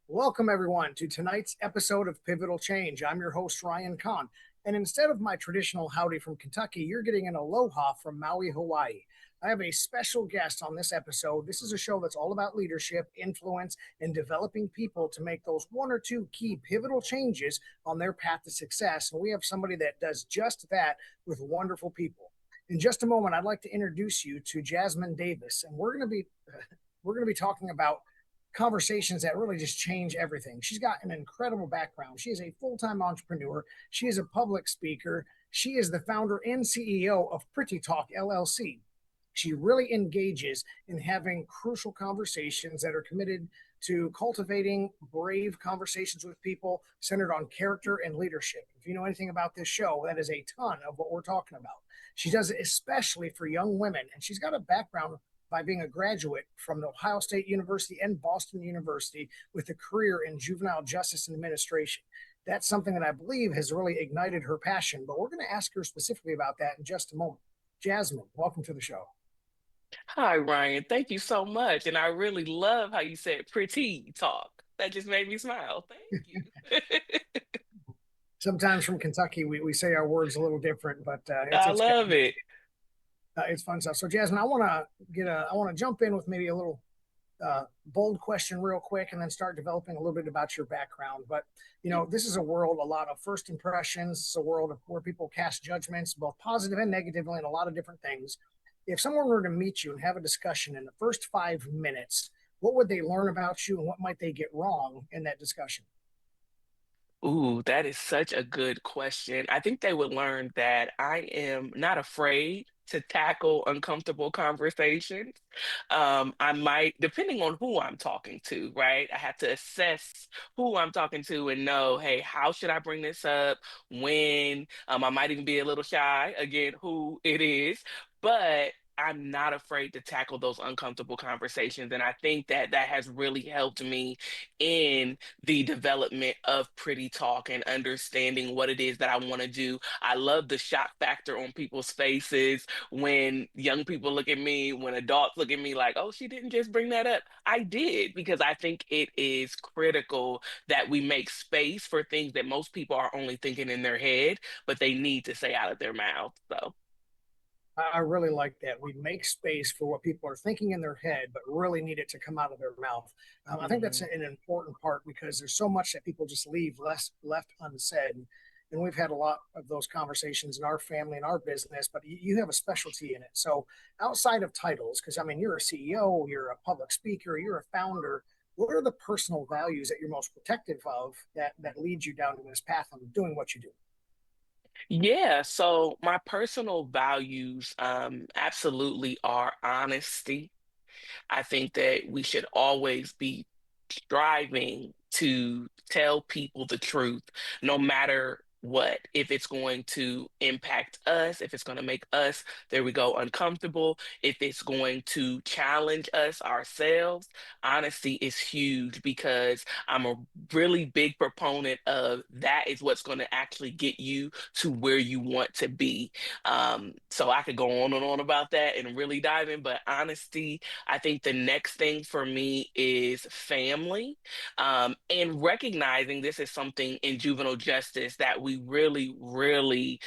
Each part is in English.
Welcome, everyone, to tonight's episode of Pivotal Change. I'm your host, Ryan Conn. And instead of my traditional howdy from Kentucky, you're getting an aloha from Maui, Hawaii. I have a special guest on this episode. This is a show that's all about leadership, influence, and developing people to make those one or two key pivotal changes on their path to success. And we have somebody that does just that with wonderful people. In just a moment, I'd like to introduce you to Jasmine Davis, and we're going to be talking about conversations that really just change everything. She's got an incredible background. She is a full-time entrepreneur. She is a public speaker. She is the founder and CEO of Pretty Talk LLC. She really engages in having crucial conversations that are committed to cultivating brave conversations with people centered on character and leadership. If you know anything about this show, that is a ton of what we're talking about. She does it especially for young women, and she's got a background by being a graduate from the Ohio State University and Boston University with a career in juvenile justice and administration. That's something that I believe has really ignited her passion, but we're going to ask her specifically about that in just a moment. Jasmine, welcome to the show. Hi, Ryan. Thank you so much. And I really love how you said pretty talk. That just made me smile. Thank you. Sometimes from Kentucky, we say our words a little different, but I love it. it's fun stuff. So, Jasmine, I want to jump in with maybe a little bold question real quick and then start developing a little bit about your background. But, this is a world, a lot of first impressions. It's a world of where people cast judgments, both positive and negatively, and a lot of different things. If someone were to meet you and have a discussion in the first 5 minutes, what would they learn about you and what might they get wrong in that discussion? Ooh, that is such a good question. I think they would learn that I am not afraid to tackle uncomfortable conversations. I might, depending on who I'm talking to, right? I have to assess who I'm talking to and know, hey, how should I bring this up? When? I might even be a little shy, again, who it is, but I'm not afraid to tackle those uncomfortable conversations. And I think that that has really helped me in the development of Pretty Talk and understanding what it is that I want to do. I love the shock factor on people's faces when young people look at me, when adults look at me like, oh, she didn't just bring that up. I did, because I think it is critical that we make space for things that most people are only thinking in their head, but they need to say out of their mouth. So. I really like that. We make space for what people are thinking in their head, but really need it to come out of their mouth. I think that's Mhm. an important part because there's so much that people just leave left unsaid. And we've had a lot of those conversations in our family and our business, but you have a specialty in it. So outside of titles, because I mean, you're a CEO, you're a public speaker, you're a founder. What are the personal values that you're most protective of that lead you down this path of doing what you do? Yeah, so my personal values absolutely are honesty. I think that we should always be striving to tell people the truth, no matter what. If it's going to impact us, if it's going to make us, there we go, uncomfortable, if it's going to challenge us ourselves, honesty is huge because I'm a really big proponent of that is what's going to actually get you to where you want to be. So I could go on and on about that and really dive in, but honesty, I think the next thing for me is family, and recognizing this is something in juvenile justice that we really, really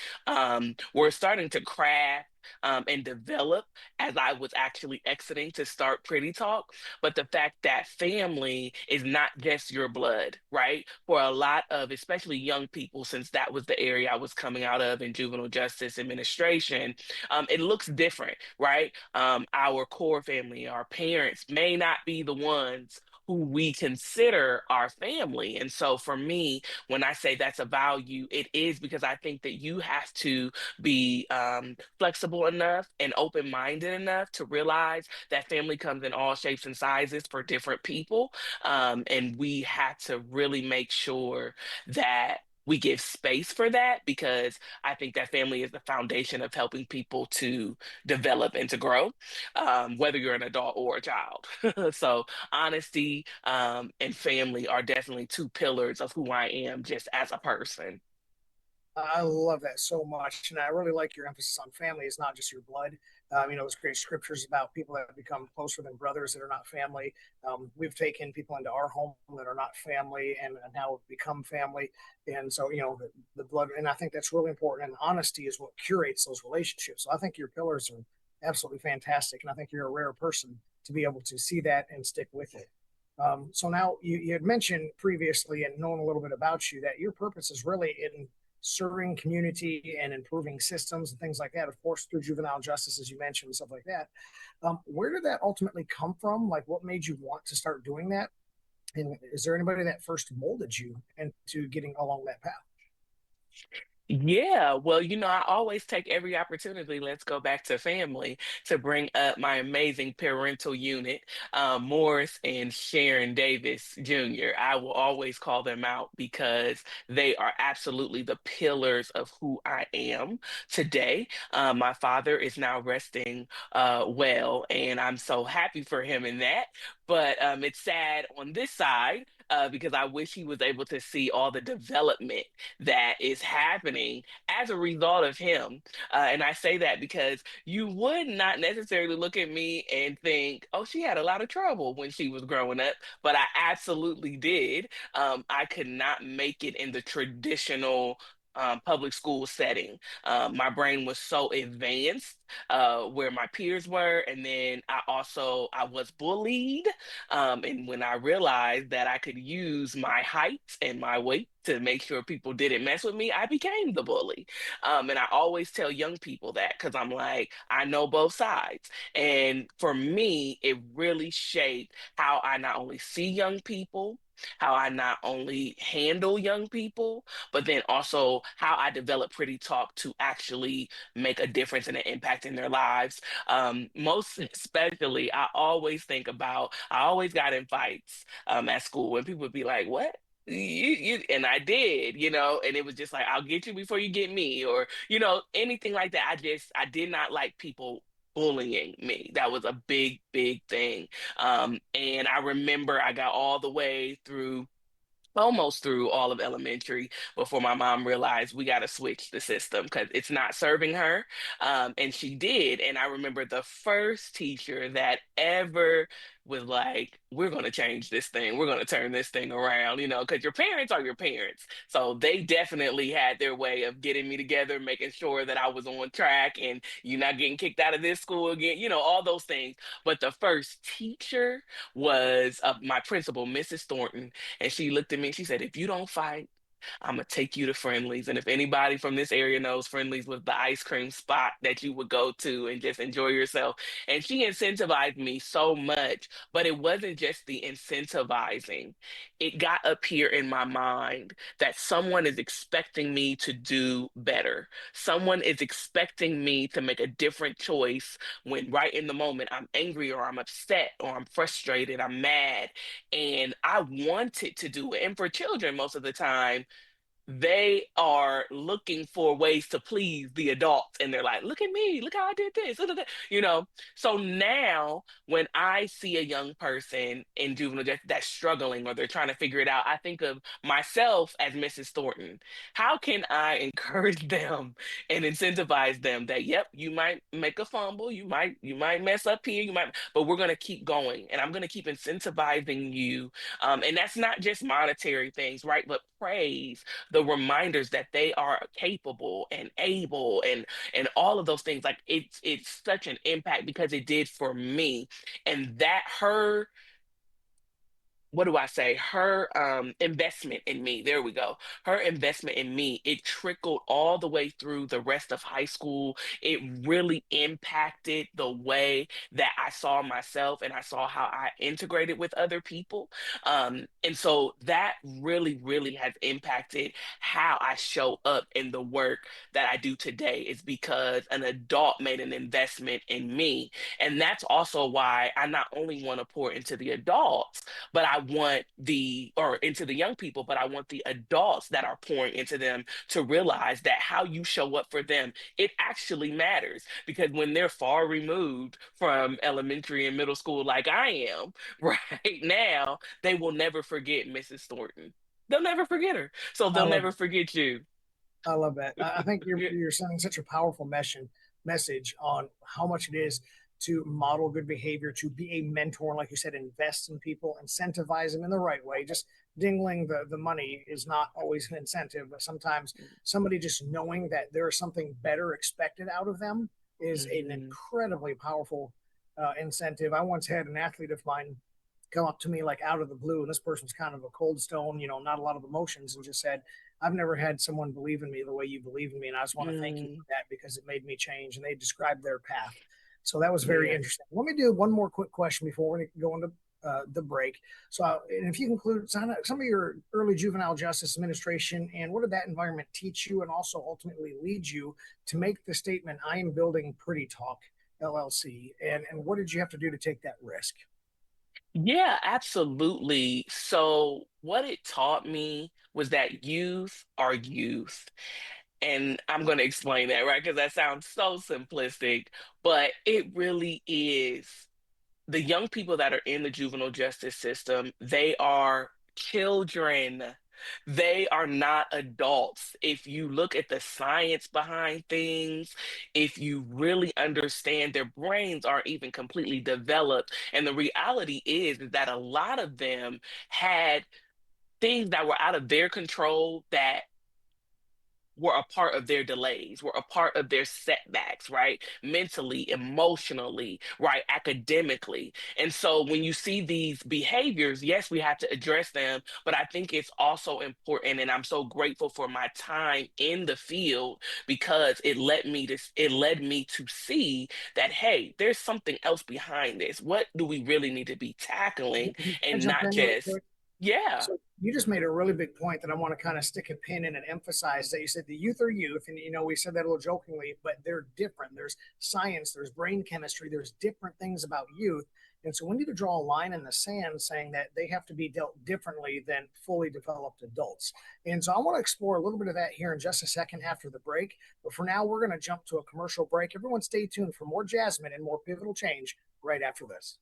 we're starting to craft. And develop as I was actually exiting to start Pretty Talk. But the fact that family is not just your blood, right? For a lot of, especially young people, since that was the area I was coming out of in juvenile justice administration, it looks different, right? Our core family, our parents may not be the ones who we consider our family. And so for me, when I say that's a value, it is because I think that you have to be flexible enough and open-minded enough to realize that family comes in all shapes and sizes for different people. And we have to really make sure that we give space for that, because I think that family is the foundation of helping people to develop and to grow, whether you're an adult or a child. So honesty, and family are definitely two pillars of who I am just as a person. I love that so much, and I really like your emphasis on family. It's not just your blood. There's great scriptures about people that become closer than brothers that are not family. We've taken people into our home that are not family, and now have become family. And so, the blood, and I think that's really important. And honesty is what curates those relationships. So I think your pillars are absolutely fantastic, and I think you're a rare person to be able to see that and stick with it. So now you had mentioned previously, and knowing a little bit about you, that your purpose is really in serving community and improving systems and things like that, of course, through juvenile justice, as you mentioned, and stuff like that. Where did that ultimately come from? Like, what made you want to start doing that? And is there anybody that first molded you into getting along that path? Yeah, well, I always take every opportunity, let's go back to family, to bring up my amazing parental unit, Morris and Sharon Davis Jr. I will always call them out because they are absolutely the pillars of who I am today. My father is now resting well, and I'm so happy for him in that. But it's sad on this side, because I wish he was able to see all the development that is happening as a result of him. And I say that because you would not necessarily look at me and think, oh, she had a lot of trouble when she was growing up, but I absolutely did. I could not make it in the traditional public school setting. My brain was so advanced, where my peers were, and then I was bullied, and when I realized that I could use my height and my weight to make sure people didn't mess with me, I became the bully. And I always tell young people that, because I'm like, I know both sides. And for me, it really shaped how I not only see young people, how I not only handle young people, but then also how I develop Pretty Talk to actually make a difference and an impact in their lives. Most especially, I always got in fights at school, and people would be like, what? And I did, and it was just like, I'll get you before you get me, or, anything like that. I did not like people bullying me. That was a big, big thing. And I remember I got all the way through, almost through all of elementary, before my mom realized we got to switch the system because it's not serving her. And she did. And I remember the first teacher that ever was like, we're going to change this thing. We're going to turn this thing around, because your parents are your parents. So they definitely had their way of getting me together, making sure that I was on track and you're not getting kicked out of this school again, all those things. But the first teacher was my principal, Mrs. Thornton, and she looked at me and she said, if you don't fight, I'm gonna take you to Friendlies. And if anybody from this area knows, Friendlies was the ice cream spot that you would go to and just enjoy yourself. And she incentivized me so much, but it wasn't just the incentivizing. It got up here in my mind that someone is expecting me to do better. Someone is expecting me to make a different choice when right in the moment I'm angry or I'm upset or I'm frustrated, I'm mad, and I wanted to do it. And for children, most of the time, they are looking for ways to please the adults, and they're like, look at me, look how I did this, look at that. So now when I see a young person in juvenile justice that's struggling or they're trying to figure it out, I think of myself as Mrs. Thornton. How can I encourage them and incentivize them that, yep, you might make a fumble, you might mess up here, but we're going to keep going, and I'm going to keep incentivizing you. And that's not just monetary things, right, but praise, the reminders that they are capable and able, and all of those things. Like, it's such an impact because it did for me. And that her what do I say? Her investment in me. There we go. Her investment in me. It trickled all the way through the rest of high school. It really impacted the way that I saw myself and I saw how I integrated with other people. And so that really, really has impacted how I show up in the work that I do today. Is because an adult made an investment in me. And that's also why I not only want to pour into the adults, but I want or into the young people, but I want the adults that are pouring into them to realize that how you show up for them, it actually matters. Because when they're far removed from elementary and middle school, like I am right now, they will never forget Mrs. Thornton. They'll never forget her. So I they'll love never forget you. I love that. I think you're sending such a powerful message on how much it is to model good behavior, to be a mentor, and like you said, invest in people, incentivize them in the right way. Just dingling the money is not always an incentive, but sometimes somebody just knowing that there is something better expected out of them is an Mhm. incredibly powerful incentive. I once had an athlete of mine come up to me like out of the blue, and this person's kind of a cold stone, not a lot of emotions, and just said, I've never had someone believe in me the way you believe in me, and I just want to thank you Mm, for that because it made me change. And they described their path, so that was very yeah. interesting. Let me do one more quick question before we go into the break. So, and if you include some of your early juvenile justice administration, and what did that environment teach you, and also ultimately lead you to make the statement, "I am building Pretty Talk LLC," and what did you have to do to take that risk? Yeah, absolutely. So, what it taught me was that youth are youth. And I'm going to explain that, right? Because that sounds so simplistic, but it really is. The young people that are in the juvenile justice system, they are children. They are not adults. If you look at the science behind things, if you really understand, their brains aren't even completely developed. And the reality is that a lot of them had things that were out of their control that were a part of their delays, were a part of their setbacks, right? Mentally, emotionally, right? Academically. And so when you see these behaviors, yes, we have to address them, but I think it's also important. And I'm so grateful for my time in the field because it led me to see that, hey, there's something else behind this. What do we really need to be tackling Can I and jump not in real just, quick? yeah. So you just made a really big point that I want to kind of stick a pin in and emphasize that you said the youth are youth, and we said that a little jokingly, but they're different. There's science, there's brain chemistry, there's different things about youth, and so we need to draw a line in the sand saying that they have to be dealt differently than fully developed adults. And so I want to explore a little bit of that here in just a second after the break. But for now, we're going to jump to a commercial break. Everyone, stay tuned for more Jasmine and more pivotal change right after this.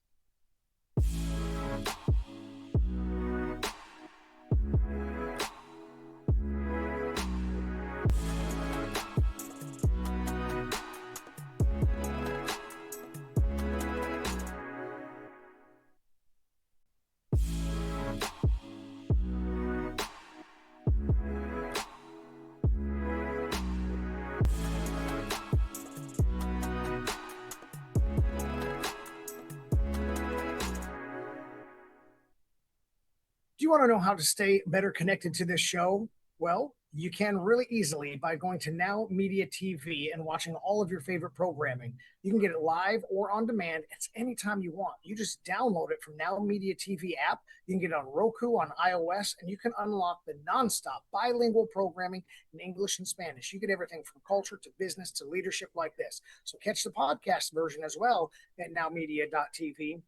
Do you want to know how to stay better connected to this show? Well, you can really easily by going to Now Media TV and watching all of your favorite programming. You can get it live or on demand. It's anytime you want. You just download it from Now Media TV app. You can get it on Roku, on iOS, and you can unlock the nonstop bilingual programming in English and Spanish. You get everything from culture to business to leadership like this. So catch the podcast version as well at nowmedia.tv.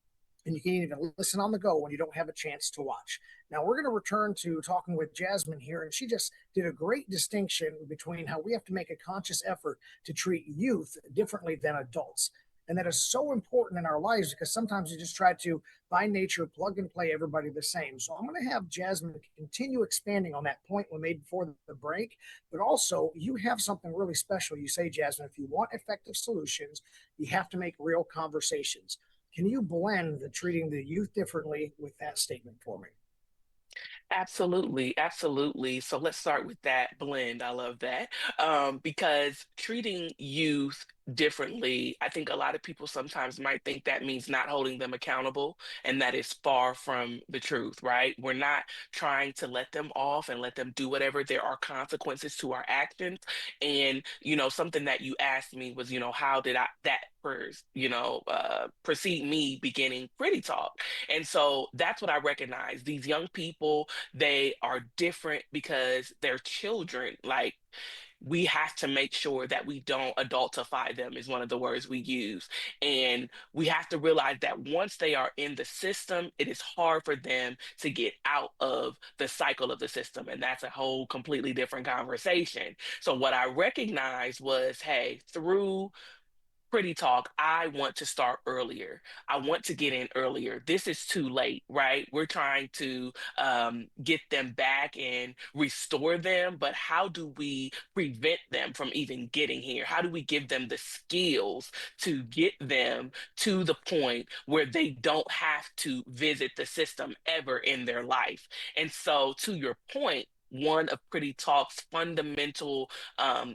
And you can even listen on the go when you don't have a chance to watch. Now, we're going to return to talking with Jasmine here, and she just did a great distinction between how we have to make a conscious effort to treat youth differently than adults. And that is so important in our lives because sometimes you just try to, by nature, plug and play everybody the same. So I'm going to have Jasmine continue expanding on that point we made before the break. But also, you have something really special. You say, Jasmine, if you want effective solutions, you have to make real conversations. Can you blend the treating the youth differently with that statement for me? Absolutely, absolutely. So let's start with that blend. I love that. Because treating youth differently, I think a lot of people sometimes might think that means not holding them accountable, and that is far from the truth, right? We're not trying to let them off and let them do whatever. There are consequences to our actions. And, something that you asked me was, how did that first, precede me beginning Pretty Talk? And so that's what I recognize. These young people, they are different because they're children. Like, we have to make sure that we don't adultify them, is one of the words we use. And we have to realize that once they are in the system, it is hard for them to get out of the cycle of the system. And that's a whole completely different conversation. So what I recognized was, hey, through Pretty Talk, I want to start earlier. I want to get in earlier. This is too late, right? We're trying to get them back and restore them, but how do we prevent them from even getting here? How do we give them the skills to get them to the point where they don't have to visit the system ever in their life? And so, to your point, one of Pretty Talk's fundamental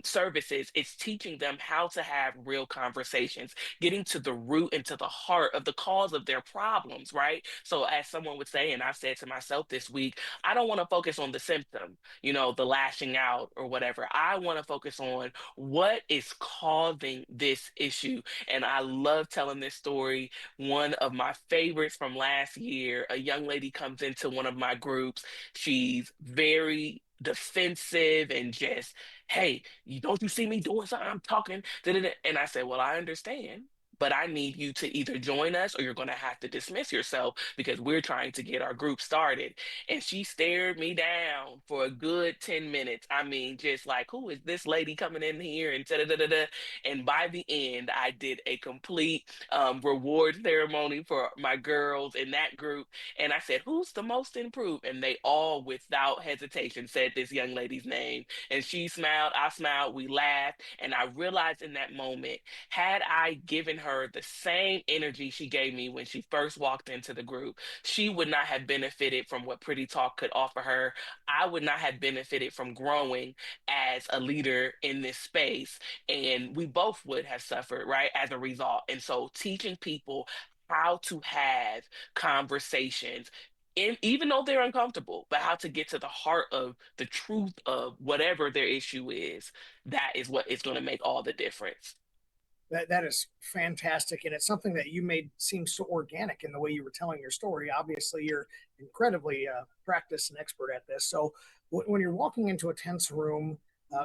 services, it's teaching them how to have real conversations, getting to the root and to the heart of the cause of their problems, right? So, as someone would say, and I've said to myself this week, I don't want to focus on the symptom, the lashing out or whatever. I want to focus on what is causing this issue. And I love telling this story. One of my favorites from last year, a young lady comes into one of my groups. She's very defensive and just, hey, don't you see me doing something? I'm talking. Da, da, da. And I said, well, I understand, but I need you to either join us or you're going to have to dismiss yourself because we're trying to get our group started. And she stared me down for a good 10 minutes. I mean, just like, who is this lady coming in here? And da, da, da, da, da. And by the end, I did a complete reward ceremony for my girls in that group. And I said, who's the most improved? And they all, without hesitation, said this young lady's name. And she smiled, I smiled, we laughed. And I realized in that moment, had I given her the same energy she gave me when she first walked into the group, she would not have benefited from what Pretty Talk could offer her. I would not have benefited from growing as a leader in this space. And we both would have suffered, right, as a result. And so teaching people how to have conversations even though they're uncomfortable, but how to get to the heart of the truth of whatever their issue is, that is what is going to make all the difference. That is fantastic, and it's something that you made seem so organic in the way you were telling your story. Obviously, you're incredibly practiced and expert at this. So, when you're walking into a tense room,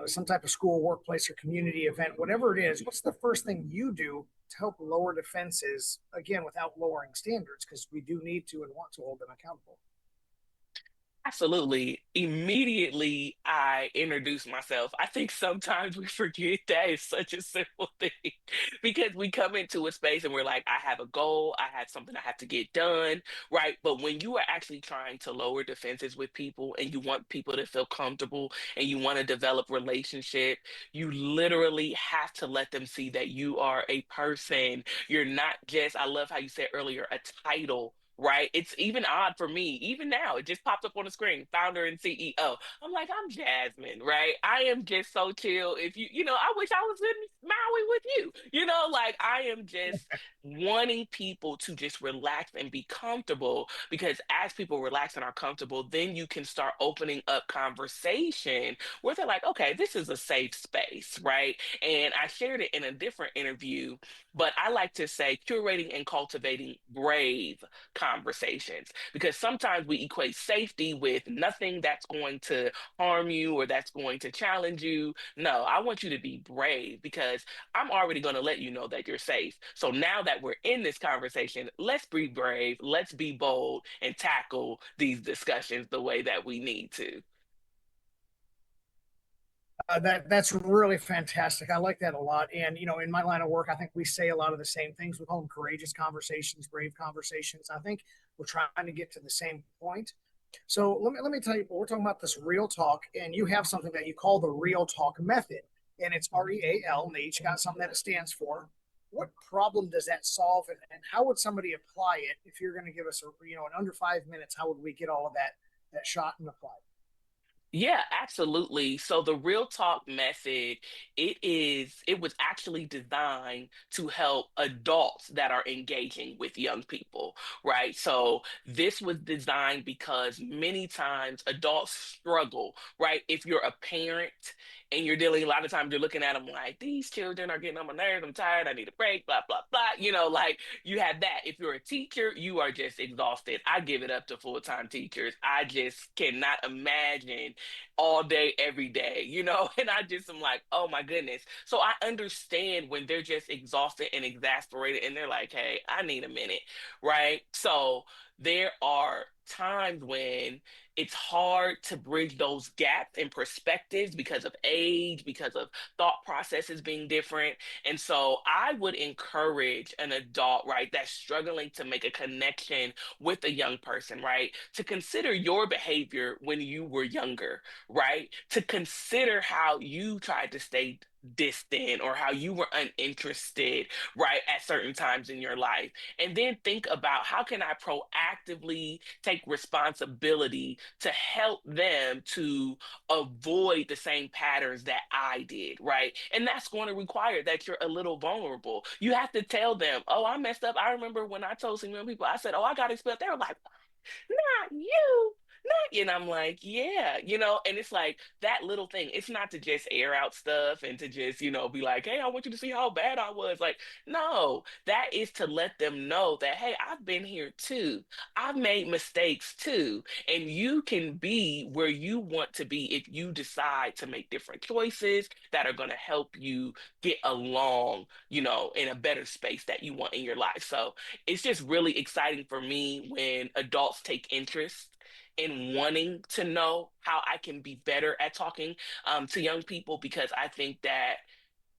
some type of school, workplace, or community event, whatever it is, what's the first thing you do to help lower defenses again without lowering standards? Because we do need to and want to hold them accountable. Absolutely. Immediately, I introduce myself. I think sometimes we forget that it's such a simple thing because we come into a space and we're like, I have a goal, I have something I have to get done, right? But when you are actually trying to lower defenses with people and you want people to feel comfortable and you want to develop relationship, you literally have to let them see that you are a person. You're not just, I love how you said earlier, a title, right? It's even odd for me, even now, it just popped up on the screen, founder and CEO. I'm like, I'm Jasmine, right? I am just so chill. If I wish I was in Maui with you, like I am just wanting people to just relax and be comfortable because as people relax and are comfortable, then you can start opening up conversation where they're like, okay, this is a safe space, right? And I shared it in a different interview, but I like to say curating and cultivating brave conversations because sometimes we equate safety with nothing that's going to harm you or that's going to challenge you. No, I want you to be brave because I'm already going to let you know that you're safe. So now that we're in this conversation, let's be brave, let's be bold, and tackle these discussions the way that we need to. That's really fantastic. I like that a lot. And in my line of work, I think we say a lot of the same things. We call them courageous conversations, brave conversations. I think we're trying to get to the same point. So let me tell you, we're talking about this real talk, and you have something that you call the real talk method, and it's REAL, and they each got something that it stands for. What problem does that solve, and how would somebody apply it? If you're going to give us in under 5 minutes, how would we get all of that that shot and applied? Yeah, absolutely. So the Real Talk method, it was actually designed to help adults that are engaging with young people, right? So this was designed because many times adults struggle, right? If you're a parent and you're dealing, a lot of times you're looking at them like, these children are getting on my nerves, I'm tired, I need a break, blah, blah, blah. Like you have that. If you're a teacher, you are just exhausted. I give it up to full-time teachers. I just cannot imagine all day, every day, And I just am like, oh my goodness. So I understand when they're just exhausted and exasperated and they're like, hey, I need a minute, right? So there are times when it's hard to bridge those gaps in perspectives because of age, because of thought processes being different. And so I would encourage an adult, right, that's struggling to make a connection with a young person, right, to consider your behavior when you were younger, right? To consider how you tried to stay distant or how you were uninterested, right, at certain times in your life. And then think about how can I proactively take responsibility to help them to avoid the same patterns that I did, right? And that's going to require that you're a little vulnerable. You have to tell them, oh, I messed up. I remember when I told some young people, I said, oh, I got expelled. They were like, not you. Not, and I'm like, yeah, and it's like that little thing. It's not to just air out stuff and to just, be like, hey, I want you to see how bad I was. Like, no, that is to let them know that, hey, I've been here too. I've made mistakes too. And you can be where you want to be if you decide to make different choices that are going to help you get along, in a better space that you want in your life. So, it's just really exciting for me when adults take interest in wanting to know how I can be better at talking to young people because I think that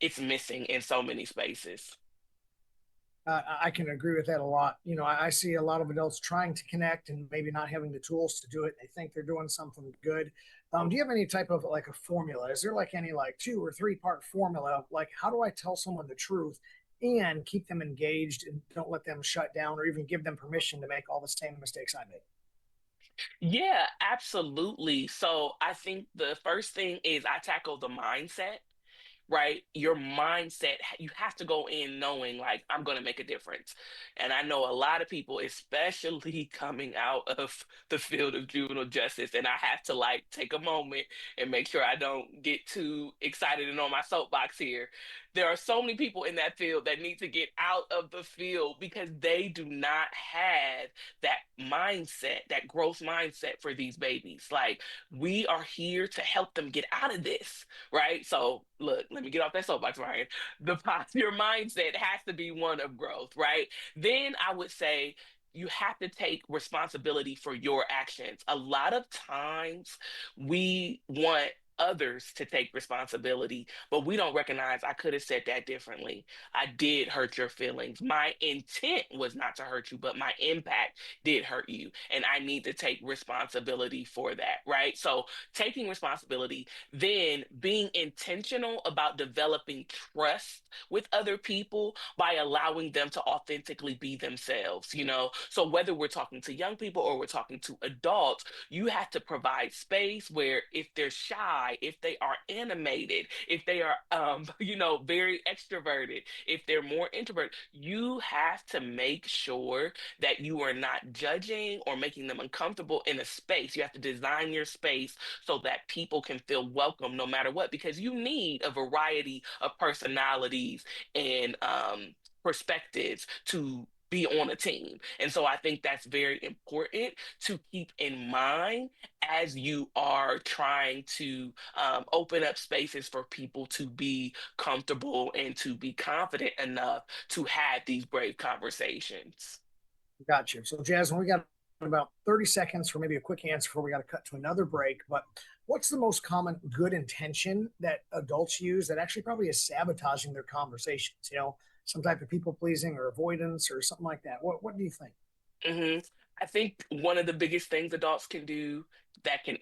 it's missing in so many spaces. I can agree with that a lot. I see a lot of adults trying to connect and maybe not having the tools to do it. They think they're doing something good. Do you have any type of like a formula? Is there like any like 2 or 3 part formula? Like, how do I tell someone the truth and keep them engaged and don't let them shut down or even give them permission to make all the same mistakes I made? Yeah, absolutely. So I think the first thing is I tackle the mindset, right? Your mindset, you have to go in knowing like I'm going to make a difference. And I know a lot of people, especially coming out of the field of juvenile justice, and I have to like take a moment and make sure I don't get too excited and on my soapbox here. There are so many people in that field that need to get out of the field because they do not have that mindset, that growth mindset for these babies. Like we are here to help them get out of this, right? So look, let me get off that soapbox, Ryan. Your mindset has to be one of growth, right? Then I would say you have to take responsibility for your actions. A lot of times we want others to take responsibility, but we don't recognize I could have said that differently. I did hurt your feelings. My intent was not to hurt you, but my impact did hurt you. And I need to take responsibility for that, right? So taking responsibility, then being intentional about developing trust with other people by allowing them to authentically be themselves, So whether we're talking to young people or we're talking to adults, you have to provide space where if they're shy, if they are animated, if they are very extroverted, if they're more introverted, you have to make sure that you are not judging or making them uncomfortable in a space. You have to design your space so that people can feel welcome no matter what, because you need a variety of personalities and perspectives to be on a team. And so I think that's very important to keep in mind as you are trying to open up spaces for people to be comfortable and to be confident enough to have these brave conversations. Got you. So, Jasmine, we got about 30 seconds for maybe a quick answer before we got to cut to another break. But what's the most common good intention that adults use that actually probably is sabotaging their conversations? Some type of people pleasing or avoidance or something like that. What do you think? hmm I think one of the biggest things adults can do that can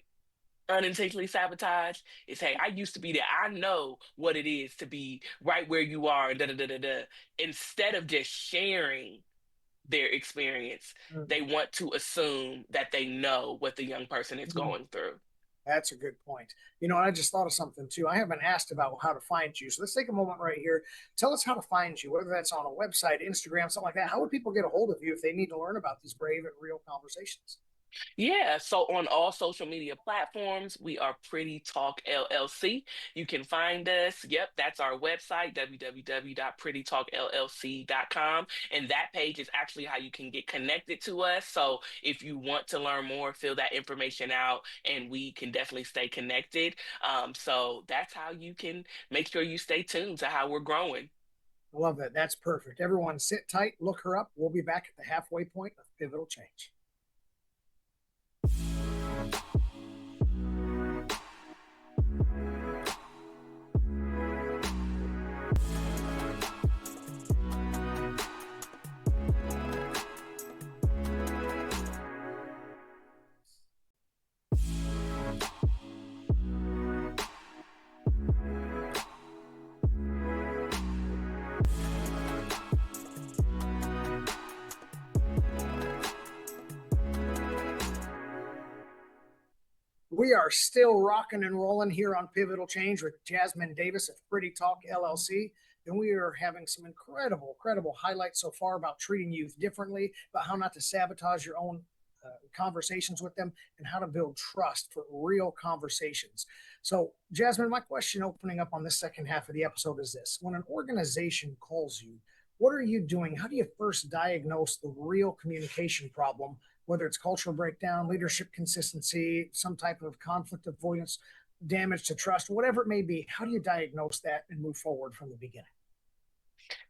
unintentionally sabotage is, hey, I used to be there. I know what it is to be right where you are and da da da da da. Instead of just sharing their experience. They want to assume that they know what the young person is Mhm. going through. That's a good point. I just thought of something too. I haven't asked about how to find you. So let's take a moment right here. Tell us how to find you, whether that's on a website, Instagram, something like that. How would people get a hold of you if they need to learn about these brave and real conversations? Yeah, so on all social media platforms, we are Pretty Talk LLC. You can find us. Yep, that's our website, www.prettytalkllc.com. And that page is actually how you can get connected to us. So if you want to learn more, fill that information out, and we can definitely stay connected. So that's how you can make sure you stay tuned to how we're growing. I love that. That's perfect. Everyone sit tight, look her up. We'll be back at the halfway point of pivotal change. We are still rocking and rolling here on Pivotal Change with Jasmine Davis of Pretty Talk LLC. And we are having some incredible highlights so far about treating youth differently, about how not to sabotage your own conversations with them, and how to build trust for real conversations. So, Jasmine, my question opening up on this second half of the episode is this: when an organization calls you, what are you doing? How do you first diagnose the real communication problem, whether it's cultural breakdown, leadership consistency, some type of conflict avoidance, damage to trust, whatever it may be? How do you diagnose that and move forward from the beginning?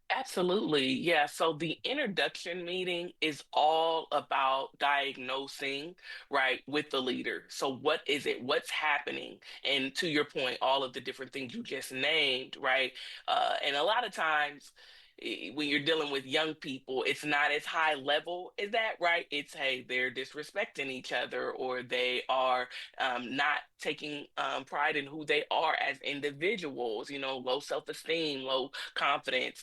Absolutely. Yeah. So the introduction meeting is all about diagnosing, right, with the leader. So what is it? What's happening? And to your point, all of the different things you just named, right? And a lot of times, when you're dealing with young people, it's not as high level as that, right? It's, hey, they're disrespecting each other, or they are not taking pride in who they are as individuals, low self-esteem, low confidence.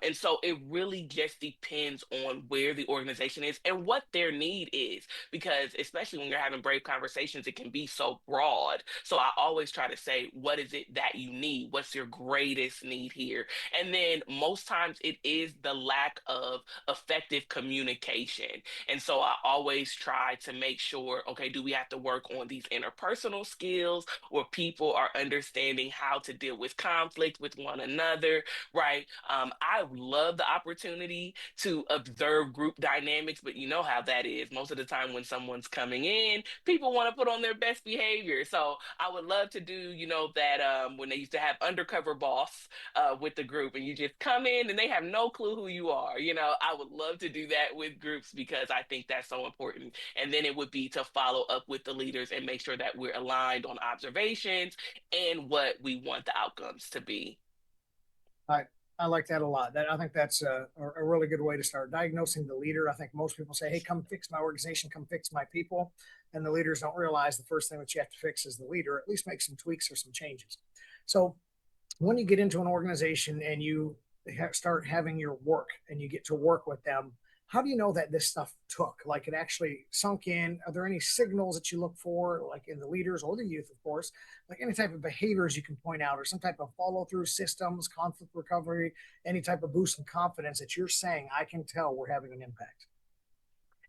And so it really just depends on where the organization is and what their need is, because especially when you're having brave conversations, it can be so broad. So I always try to say, what is it that you need? What's your greatest need here? And then most times it is the lack of effective communication. And so I always try to make sure, okay, do we have to work on these interpersonal skills where people are understanding how to deal with conflict with one another? Right. I love the opportunity to observe group dynamics, but you know how that is. Most of the time, when someone's coming in, people want to put on their best behavior. So I would love to do, that when they used to have undercover boss with the group, and you just come in and they have no clue who you are. I would love to do that with groups because I think that's so important. And then it would be to follow up with the leaders and make sure that we're aligned on observations and what we want the outcomes to be. I I like that a lot. That I think that's a really good way to start diagnosing the leader. I think most people say, "Hey, come fix my organization, come fix my people," and the leaders don't realize the first thing that you have to fix is the leader. At least make some tweaks or some changes. So when you get into an organization and you start having your work and you get to work with them, how do you know that this stuff took? Like it actually sunk in? Are there any signals that you look for, like in the leaders or the youth, of course, like any type of behaviors you can point out, or some type of follow through systems, conflict recovery, any type of boost in confidence that you're saying, I can tell we're having an impact?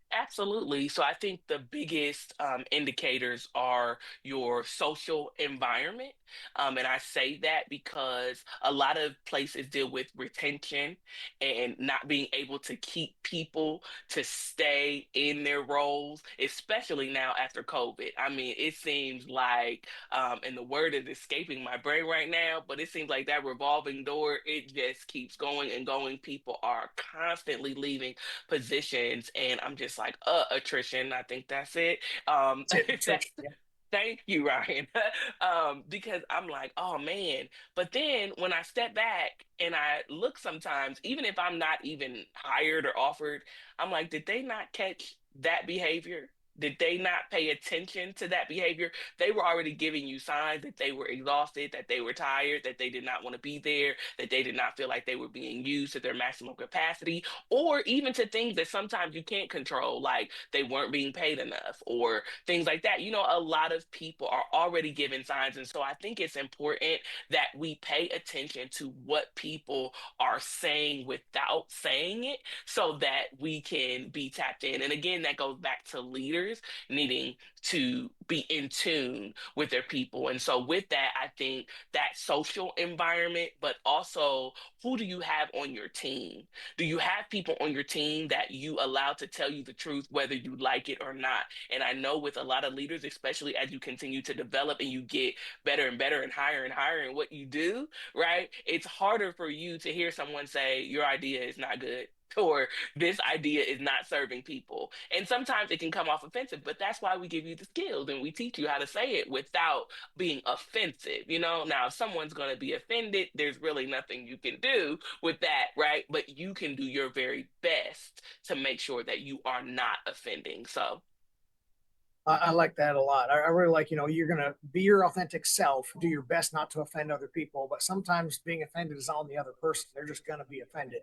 Absolutely. So I think the biggest indicators are your social environment. And I say that because a lot of places deal with retention and not being able to keep people to stay in their roles, especially now after COVID. I mean, it seems like, and the word is escaping my brain right now, but it seems like that revolving door, it just keeps going and going. People are constantly leaving positions, and I'm just like, attrition. I think that's it. That's it, That's church. Yeah. Thank you, Ryan. Because I'm like, oh man. But then when I step back and I look sometimes, even if I'm not even hired or offered, I'm like, did they not catch that behavior? Did they not pay attention to that behavior? They were already giving you signs that they were exhausted, that they were tired, that they did not want to be there, that they did not feel like they were being used to their maximum capacity, or even to things that sometimes you can't control, like they weren't being paid enough or things like that. A lot of people are already giving signs. And so I think it's important that we pay attention to what people are saying without saying it so that we can be tapped in. And again, that goes back to leaders needing to be in tune with their people. And so, with that, I think that social environment, but also who do you have on your team? Do you have people on your team that you allow to tell you the truth, whether you like it or not? And I know with a lot of leaders, especially as you continue to develop and you get better and better and higher in what you do, right? It's harder for you to hear someone say, your idea is not good. Or this idea is not serving people. And sometimes it can come off offensive, but that's why we give you the skills and we teach you how to say it without being offensive. Now, if someone's going to be offended, there's really nothing you can do with that, right? But you can do your very best to make sure that you are not offending. So, I like that a lot. I really like, you're going to be your authentic self, do your best not to offend other people, but sometimes being offended is on the other person. They're just going to be offended.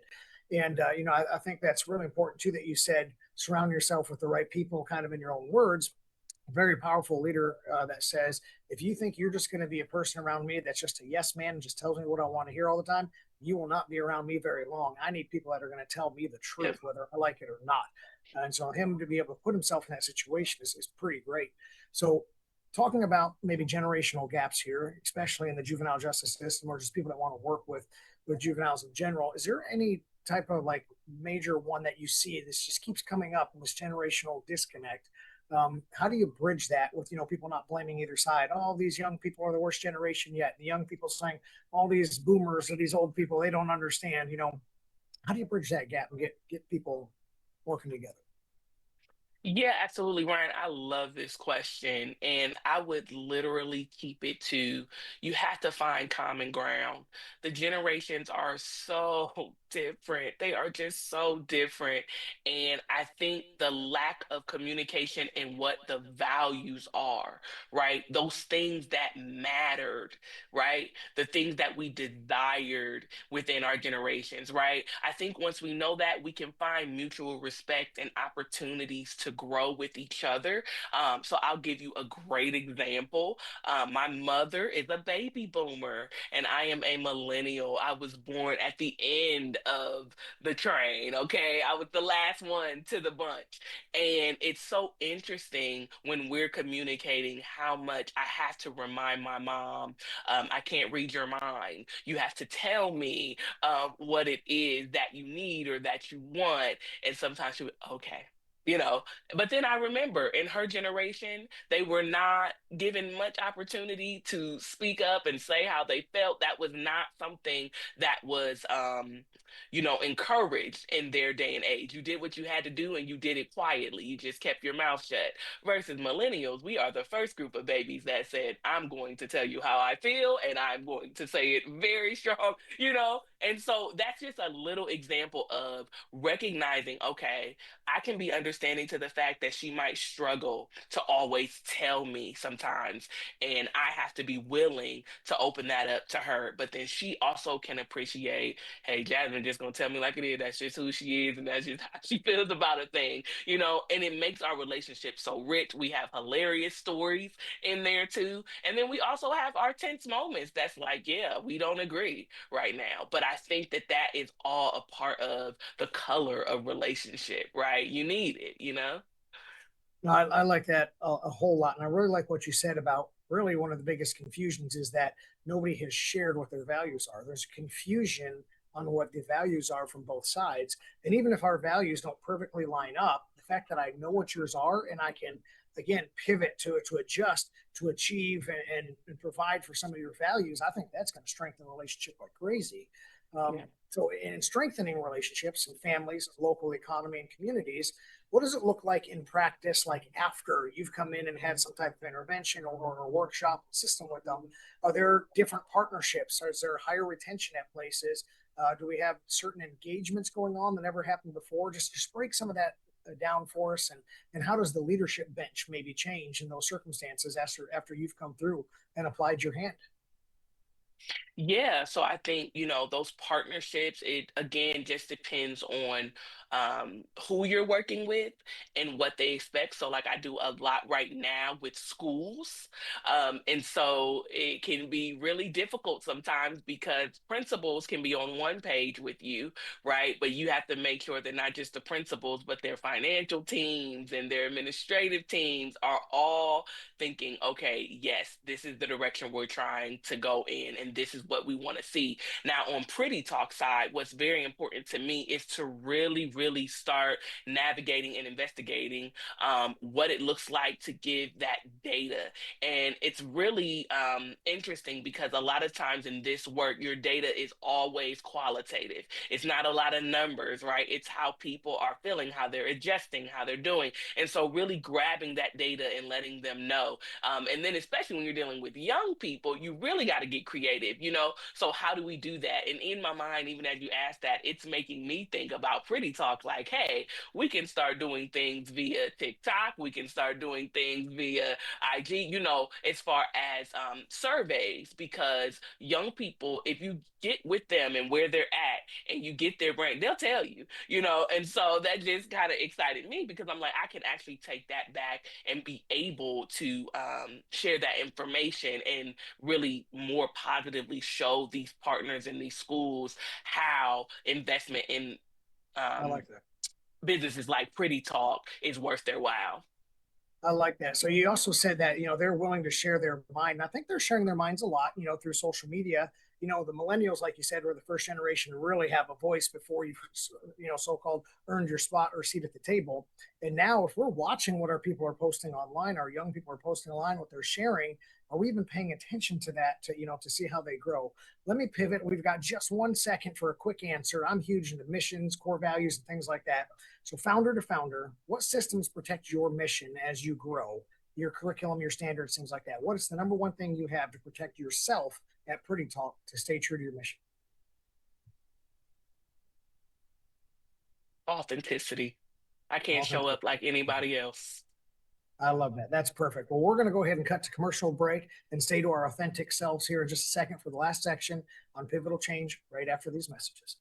And, I think that's really important too, that you said, surround yourself with the right people kind of in your own words. A very powerful leader that says, if you think you're just going to be a person around me that's just a yes man and just tells me what I want to hear all the time, you will not be around me very long. I need people that are going to tell me the yeah. truth, whether I like it or not. And so him to be able to put himself in that situation is pretty great. So talking about maybe generational gaps here, especially in the juvenile justice system or just people that want to work with juveniles in general, is there any type of like major one that you see this just keeps coming up in this generational disconnect? How do you bridge that with people not blaming either side? All these young people are the worst generation yet. The young people saying all these boomers or these old people they don't understand. How do you bridge that gap and get people working together? Yeah, absolutely, Ryan. I love this question. And I would literally keep it to you have to find common ground. The generations are so different. They are just so different. And I think the lack of communication and what the values are, right? Those things that mattered, right? The things that we desired within our generations, right? I think once we know that, we can find mutual respect and opportunities to grow with each other. So I'll give you a great example. My mother is a baby boomer, and I am a millennial. I was born at the end of the train, okay? I was the last one to the bunch. And it's so interesting when we're communicating how much I have to remind my mom, I can't read your mind. You have to tell me what it is that you need or that you want. And sometimes she would, okay. You know, but then I remember in her generation, they were not given much opportunity to speak up and say how they felt. That was not something that was, encouraged in their day and age. You did what you had to do and you did it quietly. You just kept your mouth shut. Versus millennials, we are the first group of babies that said, I'm going to tell you how I feel and I'm going to say it very strong. And so that's just a little example of recognizing, okay, I can be understanding to the fact that she might struggle to always tell me sometimes. And I have to be willing to open that up to her. But then she also can appreciate, hey, Jasmine just gonna tell me like it is. That's just who she is, and that's just how she feels about a thing. And it makes our relationship so rich. We have hilarious stories in there too. And then we also have our tense moments that's like, yeah, we don't agree right now. But I think that that is all a part of the color of relationship, right? You need it. No, I like that a whole lot. And I really like what you said about really one of the biggest confusions is that nobody has shared what their values are. There's confusion on what the values are from both sides. And even if our values don't perfectly line up, the fact that I know what yours are and I can, again, pivot to adjust, to achieve and provide for some of your values, I think that's going to strengthen the relationship like crazy. Yeah. So, in strengthening relationships and families, local economy, and communities, what does it look like in practice, like after you've come in and had some type of intervention or a workshop system with them? Are there different partnerships? Or is there higher retention at places? Do we have certain engagements going on that never happened before? Just break some of that down for us, and how does the leadership bench maybe change in those circumstances after you've come through and applied your hand? Yeah, so I think, those partnerships, it again just depends on who you're working with and what they expect. So, like, I do a lot right now with schools. And so it can be really difficult sometimes because principals can be on one page with you, right? But you have to make sure that not just the principals, but their financial teams and their administrative teams are all thinking, okay, yes, this is the direction we're trying to go in, and this is what we want to see. Now, on Pretty Talk side, what's very important to me is to really, really start navigating and investigating what it looks like to give that data. And it's really interesting because a lot of times in this work, your data is always qualitative. It's not a lot of numbers, right? It's how people are feeling, how they're adjusting, how they're doing. And so, really grabbing that data and letting them know. And then, especially when you're dealing with young people, you really got to get creative, you know? So, how do we do that? And in my mind, even as you asked that, it's making me think about Pretty Talk like, hey, we can start doing things via TikTok, we can start doing things via IG, as far as surveys, because young people, if you get with them and where they're at and you get their brain, they'll tell you, and so that just kind of excited me because I'm like, I can actually take that back and be able to share that information and really more positively show these partners in these schools how investment in I um, like that. businesses like Pretty Talk is worth their while. I like that. So you also said that, they're willing to share their mind. And I think they're sharing their minds a lot, through social media. The millennials, like you said, were the first generation to really have a voice before you, so-called earned your spot or seat at the table. And now if we're watching what our people are posting online, our young people are posting online, what they're sharing, are we even paying attention to that to see how they grow? Let me pivot. We've got just 1 second for a quick answer. I'm huge into missions, core values, and things like that. So, founder to founder, what systems protect your mission as you grow, your curriculum, your standards, things like that? What is the number one thing you have to protect yourself at Pretty Talk to stay true to your mission? Authenticity. I can't show Authenticity. up like anybody else. I love that. That's perfect. Well, we're going to go ahead and cut to commercial break and stay to our authentic selves here in just a second for the last section on pivotal change right after these messages.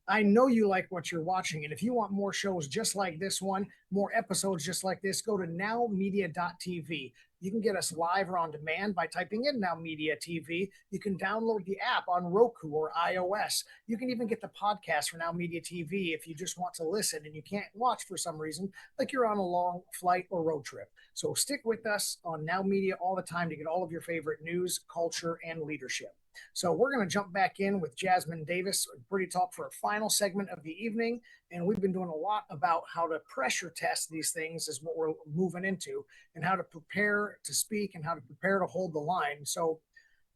I know you like what you're watching. And if you want more shows just like this one, more episodes just like this, go to nowmedia.tv. You can get us live or on demand by typing in Now Media TV. You can download the app on Roku or iOS. You can even get the podcast for Now Media TV if you just want to listen and you can't watch for some reason, like you're on a long flight or road trip. So stick with us on Now Media all the time to get all of your favorite news, culture, and leadership. So we're going to jump back in with Jasmine Davis, Pretty Talk, for a final segment of the evening. And we've been doing a lot about how to pressure test these things is what we're moving into, and how to prepare to speak and how to prepare to hold the line. So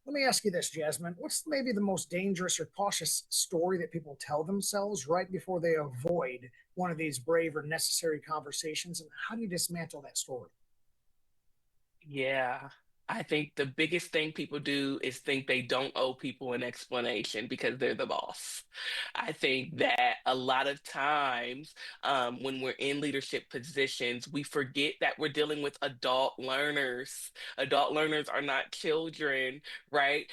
let me ask you this, Jasmine. What's maybe the most dangerous or cautious story that people tell themselves right before they avoid one of these brave or necessary conversations? And how do you dismantle that story? Yeah. I think the biggest thing people do is think they don't owe people an explanation because they're the boss. I think that a lot of times when we're in leadership positions, we forget that we're dealing with adult learners. Adult learners are not children, right?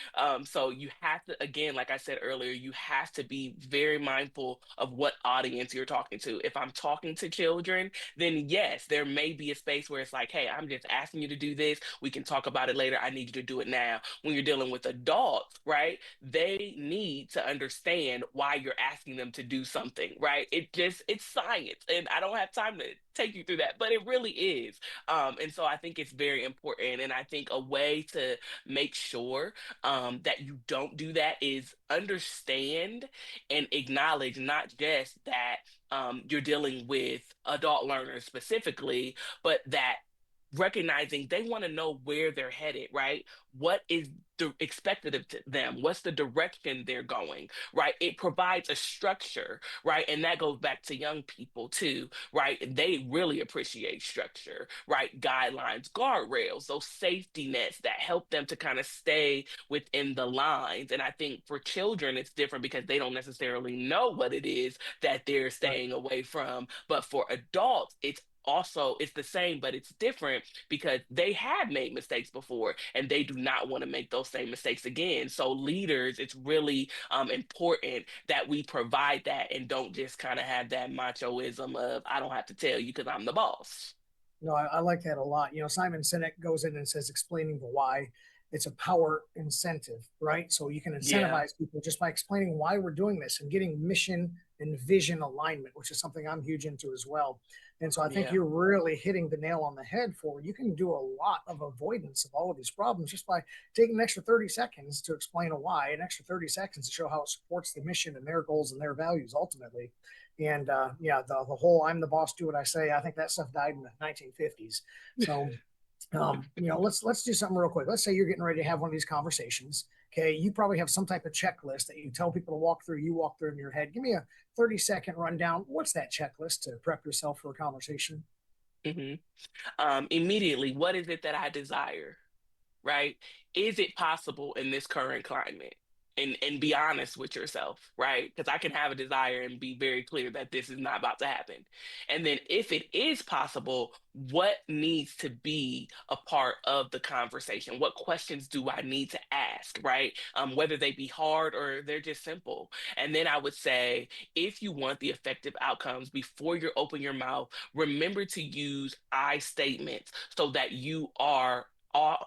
So you have to, again, like I said earlier, you have to be very mindful of what audience you're talking to. If I'm talking to children, then yes, there may be a space where it's like, hey, I'm just asking you to do this. We can talk about about it later. I need you to do it now. When you're dealing with adults, right? They need to understand why you're asking them to do something, right? It's science. And I don't have time to take you through that, but it really is. And so I think it's very important. And I think a way to make sure that you don't do that is understand and acknowledge not just that you're dealing with adult learners specifically, but that recognizing they want to know where they're headed, right? What is expected of them? What's the direction they're going, right? It provides a structure, right? And that goes back to young people too, right? They really appreciate structure, right? Guidelines, guardrails, those safety nets that help them to kind of stay within the lines. And I think for children, it's different because they don't necessarily know what it is that they're Right. staying away from. But for adults, it's the same, but it's different because they have made mistakes before and they do not want to make those same mistakes again. So leaders, it's really important that we provide that and don't just kind of have that machoism of I don't have to tell you because I'm the boss. No, I like that a lot. Simon Sinek goes in and says explaining the why. It's a power incentive, right? So you can Yeah, incentivize people just by explaining why we're doing this and getting mission and vision alignment, which is something I'm huge into as well. And so I think yeah. you're really hitting the nail on the head for you can do a lot of avoidance of all of these problems just by taking an extra 30 seconds to explain a why, an extra 30 seconds to show how it supports the mission and their goals and their values ultimately. And yeah, the whole "I'm the boss, do what I say." I think that stuff died in the 1950s. So let's do something real quick. Let's say you're getting ready to have one of these conversations. Okay, you probably have some type of checklist that you tell people to walk through. You walk through in your head. Give me a 30-second rundown. What's that checklist to prep yourself for a conversation? hmm Immediately, what is it that I desire? Right? Is it possible in this current climate? And be honest with yourself, right? Because I can have a desire and be very clear that this is not about to happen. And then if it is possible, what needs to be a part of the conversation? What questions do I need to ask, right? Whether they be hard or they're just simple. And then I would say, if you want the effective outcomes before you open your mouth, remember to use I statements so that you are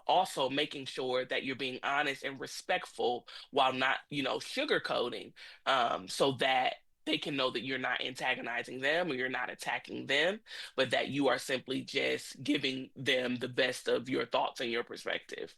also making sure that you're being honest and respectful while not, sugarcoating, so that they can know that you're not antagonizing them or you're not attacking them, but that you are simply just giving them the best of your thoughts and your perspective.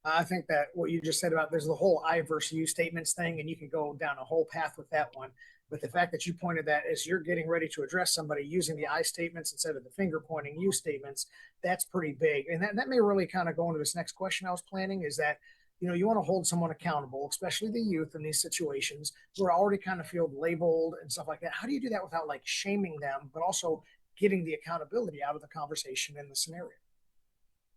I think that what you just said about there's the whole I versus you statements thing, and you can go down a whole path with that one. But the fact that you pointed that as you're getting ready to address somebody using the I statements instead of the finger pointing you statements, that's pretty big. And that may really kind of go into this next question I was planning is that, you want to hold someone accountable, especially the youth in these situations who are already kind of feel labeled and stuff like that. How do you do that without like shaming them, but also getting the accountability out of the conversation in the scenario?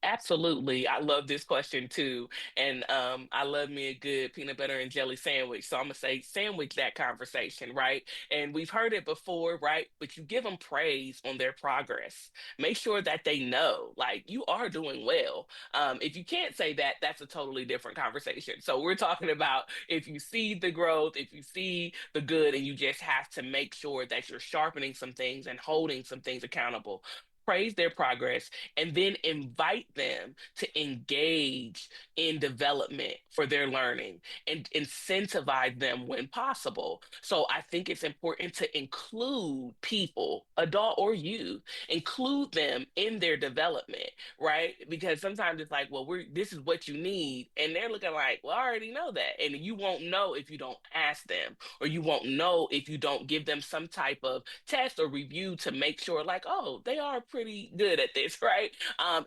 Absolutely. I love this question too. And I love me a good peanut butter and jelly sandwich. So I'm gonna say sandwich that conversation, right? And we've heard it before, right? But you give them praise on their progress. Make sure that they know, like, you are doing well. If you can't say that, that's a totally different conversation. So we're talking about if you see the growth, if you see the good, and you just have to make sure that you're sharpening some things and holding some things accountable. Praise their progress and then invite them to engage in development for their learning and incentivize them when possible. So I think it's important to include people, adult or youth, include them in their development, right? Because sometimes it's like, well, this is what you need. And they're looking like, well, I already know that. And you won't know if you don't ask them, or you won't know if you don't give them some type of test or review to make sure, like, oh, they are pretty good at this, right?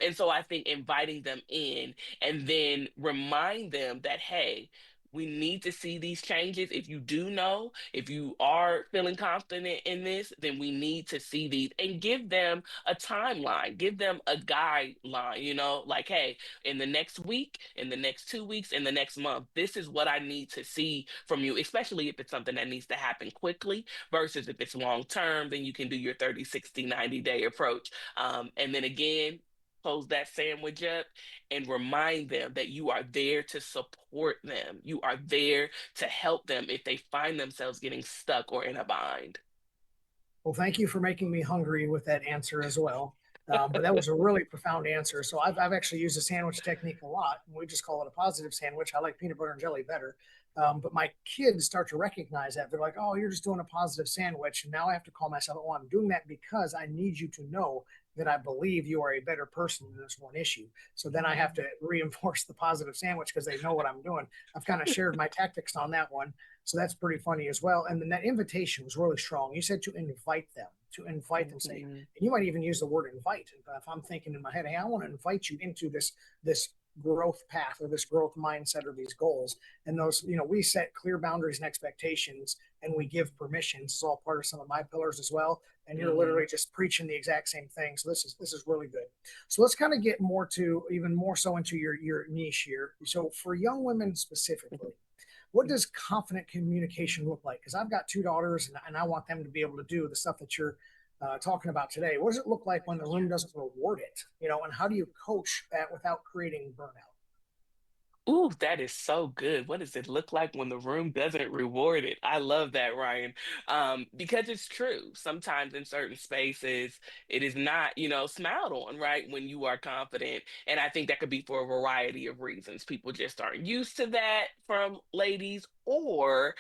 And so I think inviting them in and then remind them that, hey, we need to see these changes. If you do know, if you are feeling confident in this, then we need to see these and give them a timeline, give them a guideline, like, hey, in the next week, in the next 2 weeks, in the next month, this is what I need to see from you, especially if it's something that needs to happen quickly versus if it's long term, then you can do your 30, 60, 90-day approach. And then again, close that sandwich up and remind them that you are there to support them. You are there to help them if they find themselves getting stuck or in a bind. Well, thank you for making me hungry with that answer as well. But that was a really profound answer. So I've actually used the sandwich technique a lot. We just call it a positive sandwich. I like peanut butter and jelly better. But my kids start to recognize that. They're like, oh, you're just doing a positive sandwich. And now I have to call myself, oh, I'm doing that because I need you to know that I believe you are a better person in this one issue. So then I have to reinforce the positive sandwich because they know what I'm doing. I've kind of shared my tactics on that one. So that's pretty funny as well. And then that invitation was really strong. You said to invite them, say, Mhm. and you might even use the word invite. If I'm thinking in my head, hey, I want to invite you into this growth path or this growth mindset or these goals. And those, we set clear boundaries and expectations and we give permissions. It's all part of some of my pillars as well. And you're Mhm. literally just preaching the exact same thing. So this is really good. So let's kind of get more to even more so into your niche here. So for young women specifically, what does confident communication look like? Because I've got two daughters and I want them to be able to do the stuff that you're talking about today. What does it look like when the room doesn't reward it? And how do you coach that without creating burnout? Ooh, that is so good. What does it look like when the room doesn't reward it? I love that, Ryan. Because it's true. Sometimes in certain spaces, it is not, smiled on, right? When you are confident. And I think that could be for a variety of reasons. People just aren't used to that from ladies, or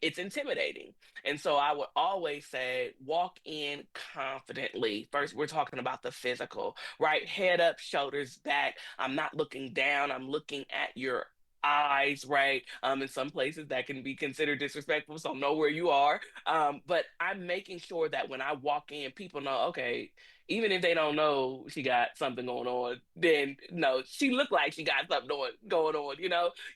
it's intimidating. And so I would always say, walk in confidently. First, we're talking about the physical, right? Head up, shoulders back. I'm not looking down, I'm looking at your eyes, right? In some places that can be considered disrespectful, so know where you are. But I'm making sure that when I walk in, people know, okay, even if they don't know she got something going on, then no, she looked like she got something going on.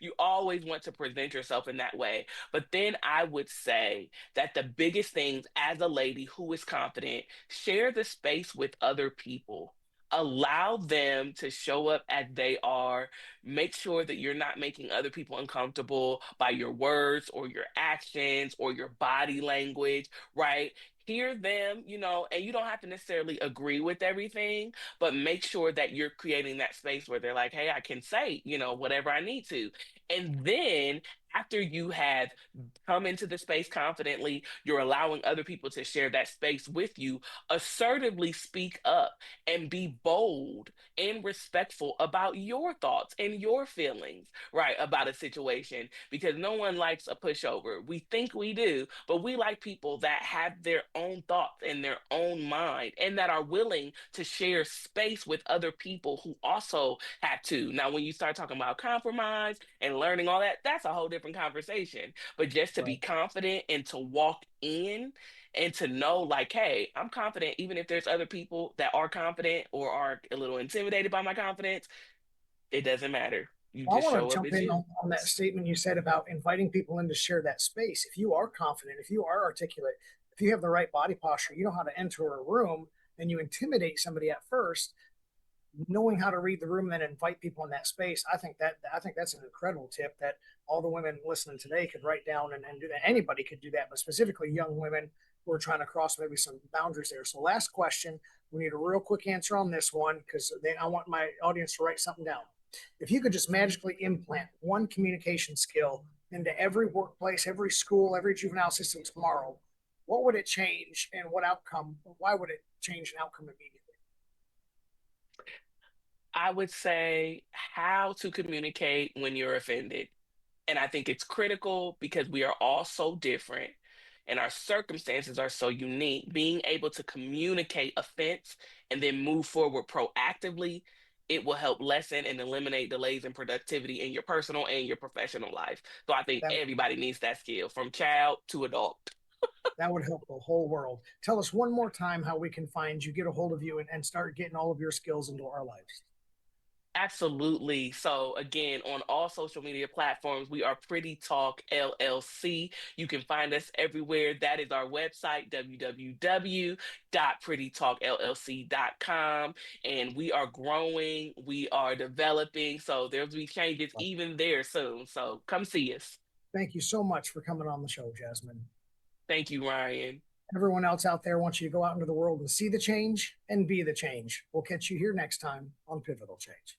You always want to present yourself in that way. But then I would say that the biggest things as a lady who is confident, share the space with other people. Allow them to show up as they are. Make sure that you're not making other people uncomfortable by your words or your actions or your body language, right? Hear them, and you don't have to necessarily agree with everything, but make sure that you're creating that space where they're like, hey, I can say, whatever I need to. And then after you have come into the space confidently, you're allowing other people to share that space with you, assertively speak up and be bold and respectful about your thoughts and your feelings, right, about a situation, because no one likes a pushover. We think we do, but we like people that have their own thoughts and their own mind and that are willing to share space with other people who also have to. Now, when you start talking about compromise and learning all that, that's a whole different conversation. But just to be Right. confident and to walk in and to know, like, hey, I'm confident even if there's other people that are confident or are a little intimidated by my confidence. It doesn't matter. You Well, I just want to show up jump as in you. on that statement you said about inviting people in to share that space. If you are confident, if you are articulate, if you have the right body posture, you know how to enter a room and you intimidate somebody at first, knowing how to read the room and then invite people in that space. I think that's an incredible tip that all the women listening today could write down and do that. Anybody could do that, but specifically young women who are trying to cross maybe some boundaries there. So last question, we need a real quick answer on this one because I want my audience to write something down. If you could just magically implant one communication skill into every workplace, every school, every juvenile system tomorrow, what would it change and what outcome? Why would it change an outcome immediately? I would say how to communicate when you're offended. And I think it's critical because we are all so different and our circumstances are so unique. Being able to communicate offense and then move forward proactively, it will help lessen and eliminate delays in productivity in your personal and your professional life. So I think That everybody needs that skill from child to adult. that would help the whole world. Tell us one more time how we can find you, get a hold of you, and start getting all of your skills into our lives. Absolutely. So again, on all social media platforms, we are Pretty Talk LLC. You can find us everywhere. That is our website, www.prettytalkllc.com. And we are growing, we are developing. So there'll be changes even there soon. So come see us. Thank you so much for coming on the show, Jasmine. Thank you, Ryan. Everyone else out there wants you to go out into the world and see the change and be the change. We'll catch you here next time on Pivotal Change.